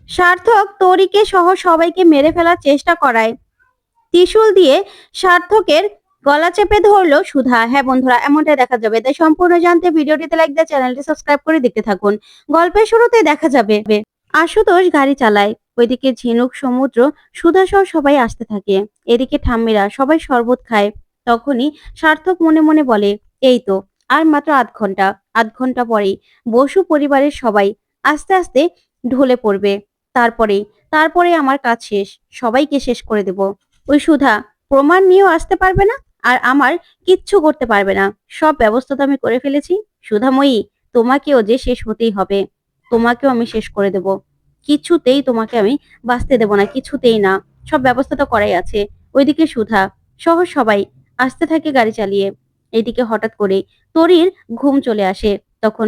সার্থক তরিকে সহ সবাইকে মেরে ফেলার চেষ্টা করায় ত্রিশূল দিয়ে সার্থকের গলা চেপে ধরলো সুধা। হ্যাঁ বন্ধুরা, এমনটাই দেখা যাবে। তাই সম্পূর্ণ জানতে ভিডিওটিতে লাইক দিয়ে চ্যানেলটি সাবস্ক্রাইব করে দেখতে থাকুন। গল্পের শুরুতে দেখা যাবে আশুতোষ গাড়ি চালায়, ওইদিকে ঝিনুক, সমুদ্র, সুধা সহ সবাই আসতে থাকে। এদিকে ঠাম্মিরা সবাই শরবত খায়। তখনই সার্থক মনে মনে বলে, এই তো আর মাত্র আধ ঘন্টা, আধ ঘন্টা পরেই বসু পরিবারের সবাই আস্তে আস্তে ঢলে পড়বে। তারপরে তারপরে আমার কাজ শেষ, সবাইকে শেষ করে দেব। ওই সুধা প্রমাণ নিয়েও আসতে পারবে না, আর আমার কিচ্ছু করতে পারবে না। সব ব্যবস্থা তো আমি করে ফেলেছি। সুধাময়ী, তোমাকেও যে শেষ হতেই হবে, তোমাকেও আমি শেষ করে দেব। কিছুতেই তোমাকে আমি বাঁচতে দেব না, কিছুতেই না। সব ব্যবস্থা তো করাই আছে। ওইদিকে সুধা সহ সবাই আসতে থাকে গাড়ি চালিয়ে। এইদিকে হঠাৎ করে তরির ঘুম চলে আসে। তখন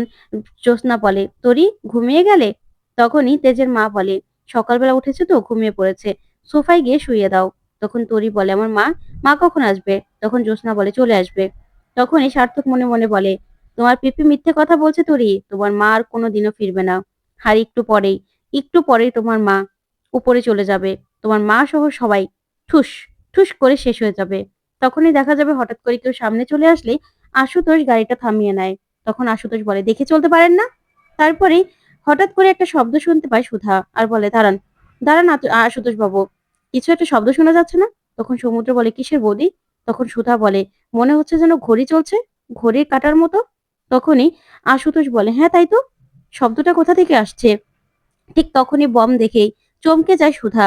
জ্যোৎস্না বলে, তরি ঘুমিয়ে গেলে? তখনই তেজের মা বলে, সকালবেলা উঠেছে তো ঘুমিয়ে পড়েছে, সোফায় গিয়ে শুইয়ে দাও। তখন তরি বলে, আমার মা, মা কখন আসবে? তখন জ্যোৎস্না বলে, চলে আসবে। তখনই সার্থক মনে মনে বলে, তোমার পিপি মিথ্যে কথা বলছে তরি, তোমার মা আর কোনোদিনও ফিরবে না। আর একটু পরেই তোমার মা উপরে চলে যাবে। তোমার মা সহ সবাই ঠুস ঠুস করে শেষ হয়ে যাবে। তখনই দেখা যাবে হঠাৎ করে কেউ সামনে চলে আসলে আশুতোষ গাড়িটা থামিয়ে নেয়। তখন আশুতোষ বলে, দেখে চলতে পারেন না? তারপরে হঠাৎ করে একটা শব্দ শুনতে পায় সুধা, আর বলে, দাঁড়ান দাঁড়ান আশুতোষ বাবু, কিছু একটা শব্দ শোনা যাচ্ছে না? তখন সমুদ্র বলে, কিসের বৌদি? তখন সুধা বলে, মনে হচ্ছে যেন ঘড়ি চলছে, ঘড়ির কাঁটার মতো। তখনই আশুতোষ বলে, হ্যাঁ তাই তো, শব্দটা কোথা থেকে আসছে? ঠিক তখনই বম দেখেই চমকে যায় সুধা।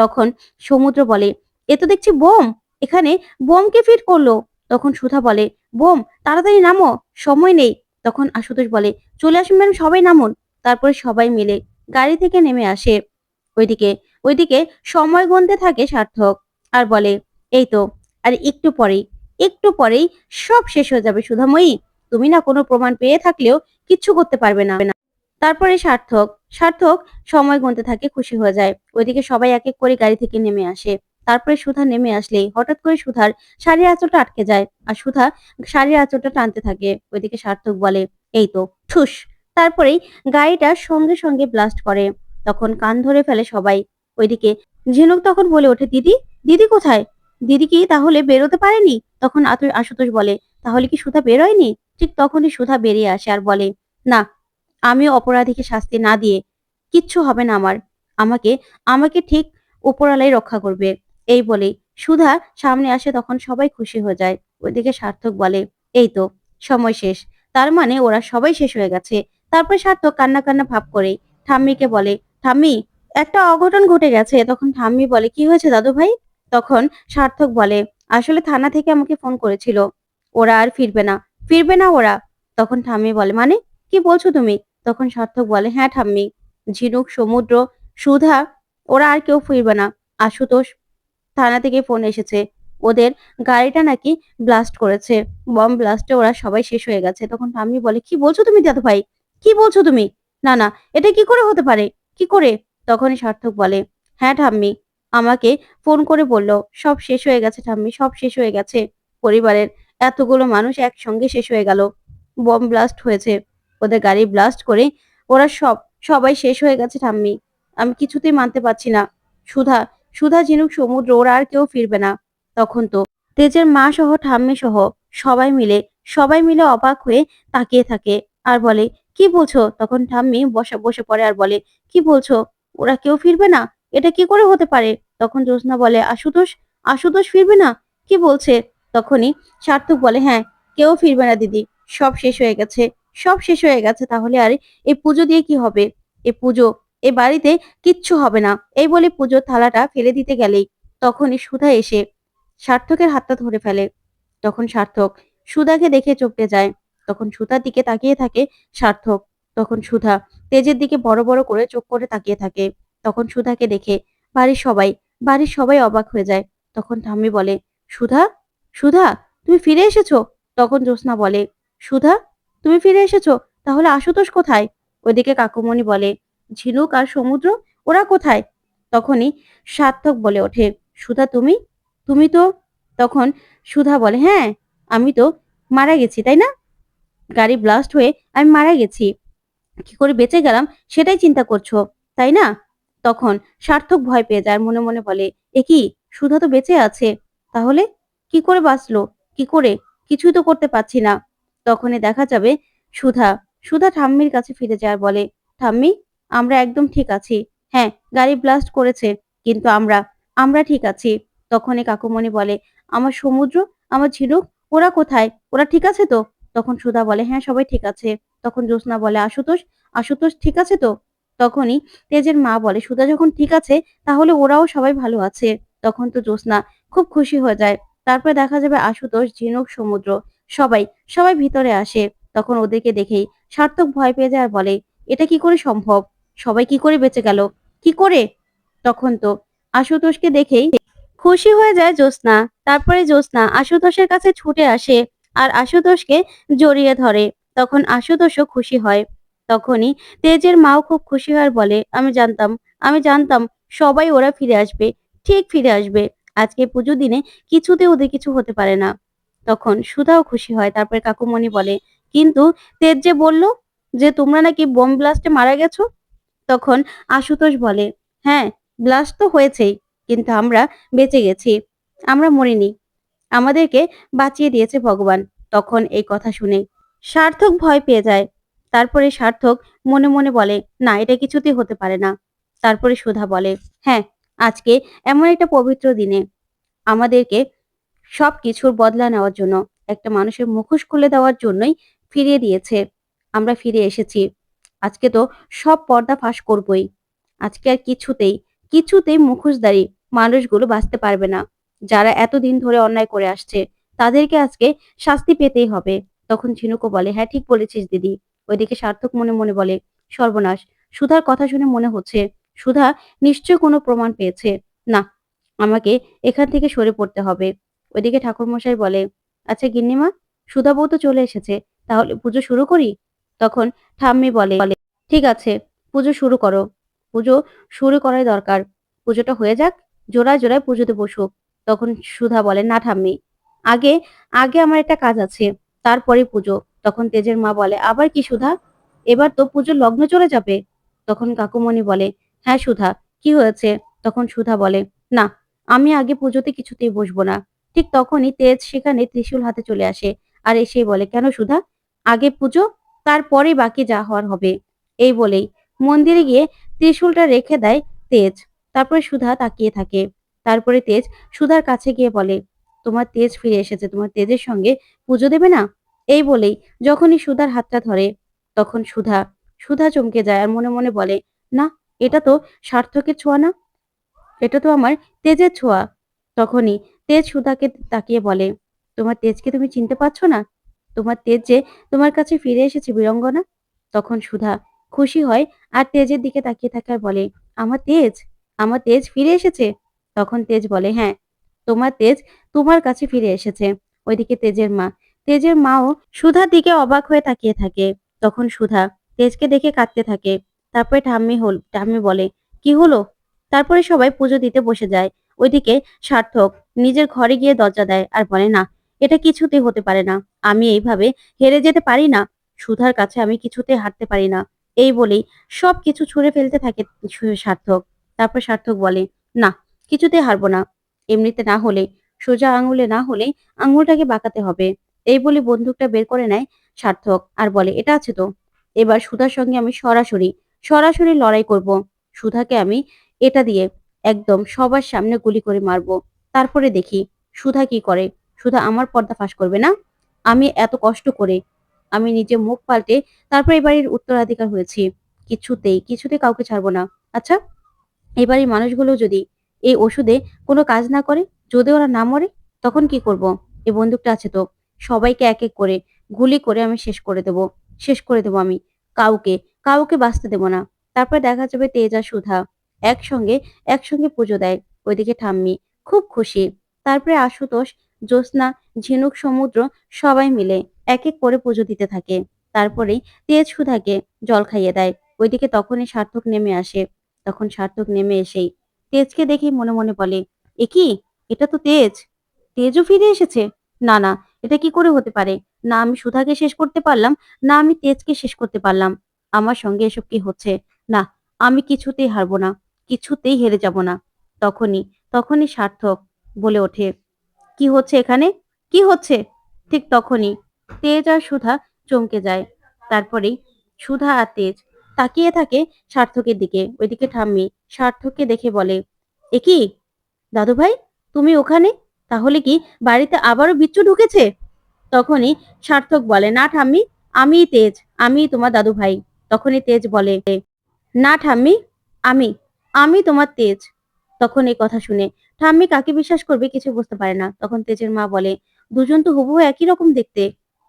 তখন সমুদ্র বলে, এ তো দেখছি বোম, এখানে বোম কে ফিট করলো? তখন সুধা বলে, বোম, তাড়াতাড়ি নামো, সময় নেই। তখন আশুতোষ বলে, চলে আসুন ম্যাম, সবাই নামুন। তারপরে সবাই মিলে গাড়ি থেকে নেমে আসে। ওইদিকে ওইদিকে সময় গুনতে থাকে সার্থক, আর বলে, এই তো আর একটু পরেই সব শেষ হয়ে যাবে সুধাময়ী। তুমি না কোনো প্রমাণ পেয়ে থাকলেও কিচ্ছু করতে পারবে না। তারপরে সার্থক সার্থক সময় গুনতে থাকে, খুশি হয়ে যায়। ওইদিকে সবাই এক এক করে গাড়ি থেকে নেমে আসে। তারপরে সুধা নেমে আসলেই হঠাৎ করে সুধার শাড়ির আঁচলটা আটকে যায়, আর সুধা শাড়ির আঁচলটা টানতে থাকে। ওইদিকে সার্থক বলে, এই তো ঠুস। তারপরেই গাড়িটা সঙ্গে সঙ্গে ব্লাস্ট করে। তখন কান ধরে ফেলে সবাই। ওইদিকে ঝিনুক তখন বলে ওঠে, দিদি, দিদি কোথায়? দিদি কি তাহলে বেরোতে পারেনি? তখন আশুতোষ বলে, তাহলে কি সুধা বেরোয়নি? ঠিক তখনই সুধা বেরিয়ে আসে আর বলে, না, আমিও অপরাধীকে শাস্তি না দিয়ে কিচ্ছু হবে না আমার। আমাকে আমাকে ঠিক উপরালাই রক্ষা করবে। এই বলেই সুধা সামনে আসে। তখন সবাই খুশি হয়ে যায়। ওইদিকে সার্থক বলে, এই তো সময় শেষ, তার মানে ওরা সবাই শেষ হয়ে গেছে। তারপর সার্থক কান্না কান্না ভাব করে ঠাম্মিকে বলে, ঠাম্মি, একটা অঘটন ঘটে গেছে। তখন ঠাম্মি বলে, কি হয়েছে দাদু ভাই? তখন সার্থক বলে, আসলে থানা থেকে আমাকে ফোন করেছিল, ওরা আর ফিরবে না ওরা। তখন ঠাম্মি বলে, মানে কি বলছো তুমি? তখন সার্থক বলে, হ্যাঁ ঠাম্মি, ঝিনুক, সমুদ্র, সুধা, ওরা আর কেউ ফিরবে না। আশুতোষ থানা থেকে ফোন এসেছে, ওদের গাড়িটা নাকি ব্লাস্ট করেছে, বম ব্লাস্টে ওরা সবাই শেষ হয়ে গেছে। তখন ঠাম্মি বলে, কি বলছো তুমি দাদু ভাই, কি বলছো তুমি? না না, এটা কি করে হতে পারে, কি করে? তখনই সার্থক বলে, হ্যাঁ ঠাম্মি, আমাকে ফোন করে বললো সব শেষ হয়ে গেছে ঠাম্মি, সব শেষ হয়ে গেছে। পরিবারের এতগুলো মানুষ একসঙ্গে শেষ হয়ে গেল, বম ব্লাস্ট হয়েছে, ওদের গাড়ি ব্লাস্ট করে ওরা সবাই শেষ হয়ে গেছে ঠাম্মি। আমি কিছুতেই মানতে পারছি না। সুধা সুধা, ঝিনুক, সমুদ্র, ওরা আর কেউ ফিরবে না। তখন তো তেজের মা সহ ঠাম্মি সহ সবাই মিলে অবাক হয়ে তাকিয়ে থাকে, আর বলে, কি বলছো? তখন ঠাম্মি বসে পড়ে আর বলে, কি বলছো, ওরা কেউ ফিরবে না? এটা কি করে হতে পারে? তখন জ্যোৎস্না বলে, আশুতোষ আশুতোষ ফিরবে না? কি বলছে? তখনই সার্থক বলে, হ্যাঁ, কেউ ফিরবে না দিদি, সব শেষ হয়ে গেছে, সব শেষ হয়ে গেছে। তাহলে আর এই পুজো দিয়ে কি হবে? এ পুজো, এ বাড়িতে কিচ্ছু হবে না। এই বলে পুজোর থালাটা ফেলে দিতে গেলেই তখনই সুধা এসে সার্থকের হাতটা ধরে ফেলে। তখন সার্থক সুধাকে দেখে চমকে যায়। তখন সুধার দিকে তাকিয়ে থাকে সার্থক। তখন সুধা তেজের দিকে বড় বড় করে চোখ করে তাকিয়ে থাকে। তখন সুধাকে দেখে বাড়ির সবাই বাড়ির সবাই অবাক হয়ে যায়। তখন ঠাম্মি বলে, সুধা, সুধা, তুমি ফিরে এসেছো? তখন জ্যোৎস্না বলে, সুধা, তুমি ফিরে এসেছো? তাহলে আশুতোষ কোথায়? ওইদিকে কাকুমণি বলে, ঝিনুক আর সমুদ্র, ওরা কোথায়? তখনই সার্থক বলে ওঠে, সুধা, তুমি তুমি তো তখন সুধা বলে, হ্যাঁ, আমি তো মারা গেছি, তাই না? গাড়ি ব্লাস্ট হয়ে আমি মারা গেছি, কি করে বেঁচে গেলাম সেটাই চিন্তা করছো, তাই না? তখন সার্থক ভয় পেয়ে যায় আর মনে মনে বলে, এ কি, সুধা তো বেঁচে আছে, তাহলে কি করে বাঁচলো, কি করে, কিছুই তো করতে পারছি না। তখনই দেখা যাবে সুধা সুধা ঠাম্মির কাছে ফিরে যায় আর বলে, ঠাম্মি, আমরা একদম ঠিক আছি। হ্যাঁ, গাড়ি ব্লাস্ট করেছে, কিন্তু আমরা ঠিক আছি। তখনই কাকুমণি বলে, আমার সমুদ্র, আমার ঝিনুক, ওরা কোথায়, ওরা ঠিক আছে তো? তখন সুধা বলে, হ্যাঁ, সবাই ঠিক আছে। তখন জ্যোৎস্না বলে, আশুতোষ, আশুতোষ ঠিক আছে তো? তখনই তেজের মা বলে, সুধা যখন ঠিক আছে, তাহলে ওরাও সবাই ভালো আছে। তখন তো জ্যোৎস্না খুব খুশি হয়ে যায়। তারপরে দেখা যাবে আশুতোষ, ঝিনুক, সমুদ্র সবাই সবাই ভিতরে আসে। তখন ওদেরকে দেখেই সার্থক ভয় পেয়ে যায় আর বলে, এটা কি করে সম্ভব, সবাই কি করে বেঁচে গেল, কি করে? তখন তো আশুতোষকে দেখেই খুশি হয়ে যায় জ্যোৎস্না। তারপরে জ্যোৎস্না আশুতোষের কাছে ছুটে আসে আর আশুতোষকে জড়িয়ে ধরে। তখন আশুতোষও খুশি হয়। তখনই তেজের মাও খুব খুশি হয় আর বলে, আমি জানতাম সবাই ওরা ফিরে আসবে, ঠিক ফিরে আসবে। আজকে পুজো দিনে কিছুতে ওদের কিছু হতে পারে না। তখন সুধাও খুশি হয়। তারপরে কাকুমণি বলে, কিন্তু তেজ যে বলল যে তোমরা নাকি বোম ব্লাস্টে মারা গেছো। তখন আশুতোষ বলে, হ্যাঁ, ব্লাস্ট তো হয়েছেই, কিন্তু আমরা বেঁচে গেছি, আমরা মরিনি, আমাদেরকে বাঁচিয়ে দিয়েছে ভগবান। তখন এই কথা শুনে সার্থক ভয় পেয়ে যায়। তারপরে সার্থক মনে মনে বলে, না, এটা কিছুতেই হতে পারে না। তারপরে সুধা বলে, হ্যাঁ, আজকে এমন একটা পবিত্র দিনে আমাদেরকে সবকিছুর বদলা নেওয়ার জন্য, একটা মানুষের মুখোশ খুলে দেওয়ার জন্যই ফিরিয়ে দিয়েছে। আমরা ফিরে এসেছি। আজকে তো সব পর্দা ফাঁস করবই। আজকে আর কিছুতেই মুখোশধারী মানুষগুলো বাঁচতে পারবে না। যারা এতদিন ধরে অন্যায় করে আসছে, তাদেরকে আজকে শাস্তি পেতেই হবে। তখন ঝিনুকও বলে, হ্যাঁ, ঠিক বলেছিস দিদি। ওইদিকে সার্থক মনে মনে বলে, সর্বনাশ, সুধার কথা শুনে মনে হচ্ছে সুধা নিশ্চয় কোনো প্রমাণ পেয়েছে। না, আমাকে এখান থেকে সরে পড়তে হবে। ওইদিকে ঠাকুরমশাই বলে, আচ্ছা গিন্নিমা, সুধা বউ তো চলে এসেছে, তাহলে পুজো শুরু করি? তখন ঠাম্মি বলে, ঠিক আছে, পুজো শুরু করো। পুজো শুরু করাই দরকার। পুজোটা হয়ে যাক, জোড়ায় জোড়ায় পুজোতে বসুক। তখন সুধা বলে, না ঠাম্মি, আগে আগে আমার একটা কাজ আছে, তারপরে পুজো। তখন তেজের মা বলে, আবার কি সুধা, এবার তো পুজোর লগ্ন চলে যাবে। তখন কাকুমণি বলে, হ্যাঁ সুধা, কি হয়েছে? তখন সুধা বলে, না, আমি আগে পুজোতে কিছুতেই বসবো না। ঠিক তখনই তেজ সেখানে ত্রিশূল হাতে চলে আসে আর এসেই বলে, কেন সুধা, আগে পুজো, তারপরে বাকি যা হওয়ার হবে। এই বলেই মন্দিরে গিয়ে ত্রিশূলটা রেখে দেয় তেজ। তারপরে সুধা তাকিয়ে থাকে। তারপরে তেজ সুধার কাছে গিয়ে বলে, তোমার তেজ ফিরে এসেছে, তোমার তেজের সঙ্গে পুজো দেবে না? এই বলেই যখনই সুধার হাতটা ধরে, তখন সুধা সুধা চমকে যায় আর মনে মনে বলে, না, এটা তো সার্থকের ছোঁয়া না, এটা তো আমার তেজের ছোঁয়া। তখনই তেজ সুধাকে তাকিয়ে বলে, তোমার তেজকে তুমি চিনতে পারছো না? তোমার তেজ যে তোমার কাছে ফিরে এসেছে বীরঙ্গনা। তখন সুধা খুশি হয় আর তেজের দিকে তাকিয়ে থাকে আর বলে, আমার তেজ, আমার তেজ ফিরে এসেছে। তখন তেজ বলে, হ্যাঁ, তোমার তেজ তোমার কাছে ফিরে এসেছে। ওইদিকে তেজের মাও সুধার দিকে অবাক হয়ে তাকিয়ে থাকে। তখন সুধা তেজকে দেখে কাঁদতে থাকে। তারপরে ঠাম্মি বলে, কি হলো? তারপরে সবাই পুজো দিতে বসে যায়। ওইদিকে সার্থক নিজের ঘরে গিয়ে দরজা দেয় আর বলে, না, এটা কিছুতেই হতে পারে না, আমি এইভাবে হেরে যেতে পারি না, সুধার কাছে আমি কিছুতে হারতে পারি না। এই বলেই সবকিছু ছুঁড়ে ফেলতে থাকে সার্থক। তারপর সার্থক বলে, না, কিছুতে হারবো না, এমনিতে না হলে, সোজা আঙুলে না হলে আঙুলটাকে বাঁকাতে হবে। এই বলে বন্দুকটা বের করে নেয় সার্থক আর বলে, এটা আছে তো, এবার সুধার সঙ্গে আমি সরাসরি সরাসরি লড়াই করব। সুধাকে আমি এটা দিয়ে একদম সবার সামনে গুলি করে মারবো। তারপরে দেখি সুধা কি করে। সুধা আমার পর্দা ফাঁস করবে না। আমি এত কষ্ট করে আমি নিজে মুখ পাল্টে তারপর এই বাড়ির উত্তরাধিকার হয়েছি। কিছুতেই কাউকে ছাড়বো না। আচ্ছা, এই বাড়ির মানুষগুলো যদি এই ওষুধে কোনো কাজ না করে, যদি ওরা না মরে, তখন কি করব? এই বন্দুকটা আছে তো, সবাইকে এক এক করে গুলি করে আমি শেষ করে দেব আমি। কাউকে কাউকে বাঁচতে দেব না। তারপর দেখা যাবে তেজ আর সুধা একসঙ্গে একসঙ্গে পুজো দেয়। ওইদিকে ঠাম্মি খুব খুশি। তারপরে আশুতোষ, জ্যোৎস্না, ঝিনুক, সমুদ্র সবাই মিলে এক এক করে পুজো দিতে থাকে। তারপরেই তেজ সুধাকে জল খাইয়ে দেয়। ওইদিকে তখনই সার্থক নেমে আসে। তখন সার্থক নেমে এসেই তেজকে দেখে মনে মনে বলে, এ কি, এটা তো তেজ, তেজও ফিরে এসেছে। না না, এটা কি করে হতে পারে? না আমি সুধাকে শেষ করতে পারলাম, না আমি তেজকে শেষ করতে পারলাম। আমার সঙ্গে এসব কি হচ্ছে? না, আমি কিছুতেই হারবো না, কিছুতেই হেরে যাব না। তখনই তখনই সার্থক বলে ওঠে, কি হচ্ছে এখানে? কি হচ্ছে? ঠিক তখনই তেজ আর সুধা চমকে যায়। তারপরেই সুধা আর তেজ তাকিয়ে থাকে সার্থকের দিকে। ওইদিকে ঠাম্মি সার্থককে দেখে বলে, এ কি দাদু ভাই, তুমি ওখানে? তাহলে কি বাড়িতে আবারও বিচ্ছু ঢুকেছে? তখনই সার্থক বলে, না ঠাম্মি, আমিই তেজ, আমিই তোমার দাদু ভাই। তখনই তেজ বলে, না ঠাম্মি, আমি আমি তোমার তেজ। তখন এই কথা শুনে ঠাম্মি কাকে বিশ্বাস করবে কিছু বুঝতে পারে না। তখন তেজের মা বলে, দুজন তো হুবহু একই রকম দেখতে,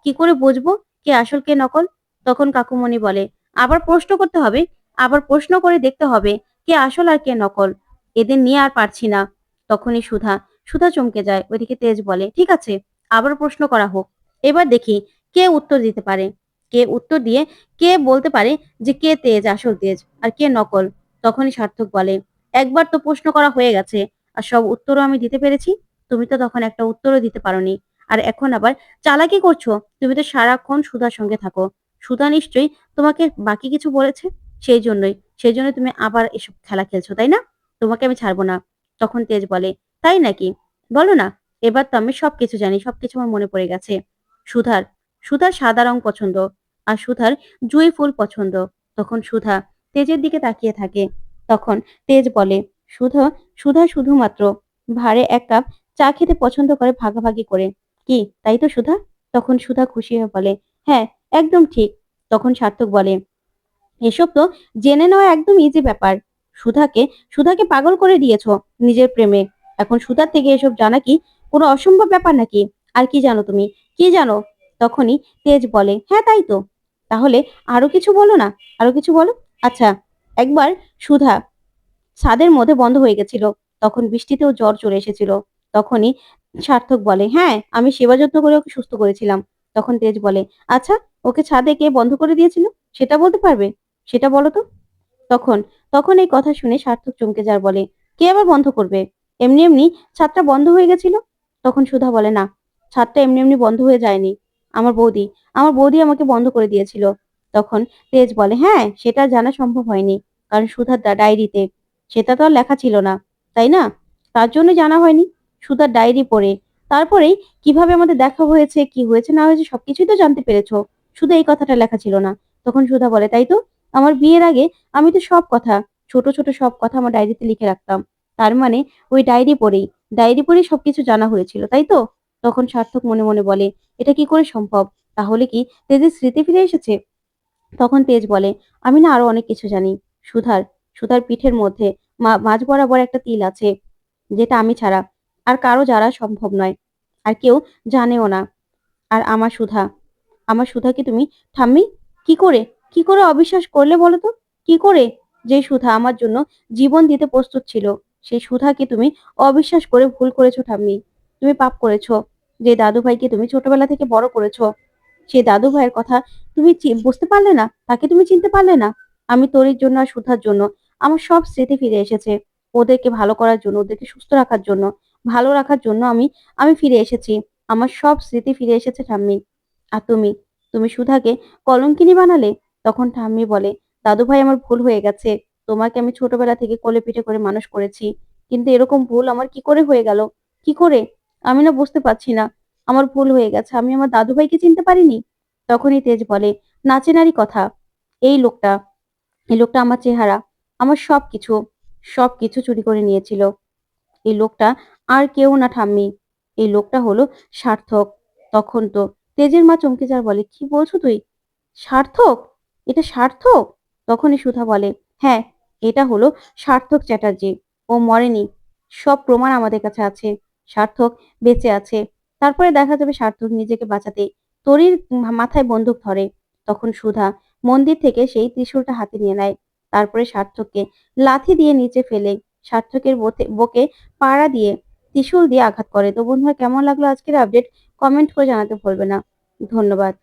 কি করে বুঝবো কে আসল কে নকল? তখন কাকুমণি বলে, আবার প্রশ্ন করতে হবে, আবার প্রশ্ন করে দেখতে হবে কে আসল আর কে নকল। এদের নিয়ে আর পারছি না। তখনই সুধা সুধা চমকে যায়। ওইদিকে তেজ বলে, ঠিক আছে, আবার প্রশ্ন করা হোক, এবার দেখি কে উত্তর দিতে পারে। কে উত্তর দিয়ে কে বলতে পারে যে কে তেজ, আসল তেজ, আর কে নকল। তখনই সার্থক বলে, একবার তো প্রশ্ন করা হয়ে গেছে, আর সব উত্তরও আমি দিতে পেরেছি। তুমি তো তখন একটা উত্তরও দিতে পারোনি, আর এখন আবার চালাকি করছো। তুমি তো সারাক্ষণ সুধার সঙ্গে থাকো, সুধা নিশ্চয়ই তোমাকে বাকি কিছু বলেছে, সেই জন্যই তুমি আবার এসব খেলা খেলছো, তাই না? তোমাকে আমি ছাড়বো না। তখন তেজ বলে, তাই নাকি? বলো না। এবার তো আমি সবকিছু জানি, সবকিছু আমার মনে পড়ে গেছে। সুধার সুধার সাদা রং পছন্দ, আর সুধার জুঁই ফুল পছন্দ। তখন সুধা তেজের দিকে তাকিয়ে থাকে। তখন তেজ বলে, সুধা সুধা শুধুমাত্র ভারে এক কাপ চা খেতে পছন্দ করে, ভাগাভাগি করে। কি তাই তো সুধা? তখন সুধা খুশি হয়ে বলে, হ্যাঁ, একদম ঠিক। তখন সার্থক বলে, এসব তো জেনে নেওয়া একদম ইজি ব্যাপার। সুধাকে সুধাকে পাগল করে দিয়েছো নিজের প্রেমে। এখন সুধার থেকে এসব জানা কি কোনো অসম্ভব ব্যাপার নাকি? আর কি জানো তুমি? কি জানো? তখনই তেজ বলে, হ্যাঁ তাই তো। তাহলে আরো কিছু বলো না, আরো কিছু বলো। আচ্ছা, একবার সুধা ছাদের মধ্যে বন্ধ হয়ে গেছিল, তখন বৃষ্টিতেও জ্বর চলে এসেছিল। তখনই সার্থক বলে, হ্যাঁ, আমি সেবা যত্ন করে ওকে সুস্থ করেছিলাম। তখন তেজ বলে, আচ্ছা, ওকে ছাদে কে বন্ধ করে দিয়েছিল সেটা বলতে পারবে? সেটা বলো তো। তখন তখন এই কথা শুনে সার্থক চমকে যার বলে, কে আবার বন্ধ করবে? এমনি এমনি ছাদটা বন্ধ হয়ে গেছিল। তখন সুধা বলে, না, ছাদটা এমনি এমনি বন্ধ হয়ে যায়নি। আমার বৌদি আমার বৌদি আমাকে বন্ধ করে দিয়েছিল। তখন তেজ বলে, হ্যাঁ, সেটা জানা সম্ভব হয়নি, কারণ সুধার ডায়েরিতে সেটা তো আর লেখা ছিল না, তাই না? তার জন্য জানা হয়নি। সুধার ডায়েরি পড়ে তারপরেই কিভাবে আমাদের দেখা হয়েছে, কি হয়েছে না হয়েছে সবকিছুই তো জানতে পেরেছো। শুধু এই কথাটা লেখা ছিল না। তখন সুধা বলে, তাই তো, আমার বিয়ের আগে আমি তো সব কথা, ছোট ছোট সব কথা আমার ডায়েরিতে লিখে রাখতাম। তার মানে ওই ডায়েরি পড়েই সবকিছু জানা হয়েছিল, তাই তো? তখন সার্থক মনে মনে বলে, এটা কি করে সম্ভব? তাহলে কি তেজের স্মৃতি ফিরে এসেছে? তখন তেজ বলে, আমি না আরো অনেক কিছু জানি। সুধার সুধার পিঠের মধ্যে মাঝ বরাবর একটা তিল আছে, যেটা আমি ছাড়া আর কারো জানা সম্ভব নয়, আর কেউ জানেও না। আর আমার সুধাকে তুমি, ঠাম্মি, কি করে কি করে অবিশ্বাস করলে বলো তো? কি করে? যে সুধা আমার জন্য জীবন দিতে প্রস্তুত ছিল, সেই সুধাকে তুমি অবিশ্বাস করে ভুল করেছো ঠাম্মি। তুমি পাপ করেছো। যে দাদু ভাইকে তুমি ছোটবেলা থেকে বড় করেছো, সেই দাদু ভাইয়ের কথা তুমি বুঝতে পারলে না, তাকে তুমি চিনতে পারলে না। আমি তোরির জন্য আর সুধার জন্য আমার সব স্মৃতি ফিরে এসেছে। ওদেরকে ভালো করার জন্য, ওদেরকে সুস্থ রাখার জন্য, ভালো রাখার জন্য আমি আমি ফিরে এসেছি। আমার সব স্মৃতি ফিরে এসেছে ঠাম্মি। আর তুমি তুমি সুধাকে কলঙ্কিনী বানালে। তখন ঠাম্মি বলে, দাদু ভাই, আমার ভুল হয়ে গেছে। তোমাকে আমি ছোটবেলা থেকে কোলে পিঠে করে মানুষ করেছি, কিন্তু এরকম ভুল আমার কি করে হয়ে গেল? কি করে? আমি না বুঝতে পারছি না। আমার ভুল হয়ে গেছে, আমি আমার দাদু ভাইকে চিনতে পারিনি। তখনই তেজ বলে, নাচেনারি কথা। এই লোকটা এই লোকটা আমার চেহারা, আমার সবকিছু সবকিছু চুরি করে নিয়েছিল। এই লোকটা আর কেউ না ঠাম্মি, এই লোকটা হলো সার্থক। তখন তো তেজের মা চমকে যার বলে, কি বলছো তুই? সার্থক? এটা সার্থক? তখনই সুধা বলে, হ্যাঁ, এটা হলো সার্থক চ্যাটার্জি। ও মরেনি, সব প্রমাণ আমাদের কাছে আছে। সার্থক বেঁচে আছে। তারপরে দেখা যাবে সার্থক নিজেকে বাঁচাতে তরির মাথায় বন্দুক ধরে। তখন সুধা মন্দির থেকে সেই ত্রিশূলটা হাতে নিয়ে নেয়। তারপরে সার্থককে লাথি দিয়ে নিচে ফেলে সার্থকের বুকে পাড়া দিয়ে ত্রিশূল দিয়ে আঘাত করে। তো বন্ধুরা, কেমন লাগলো আজকের আপডেট? কমেন্ট করে জানাতে ভুলবে না। ধন্যবাদ।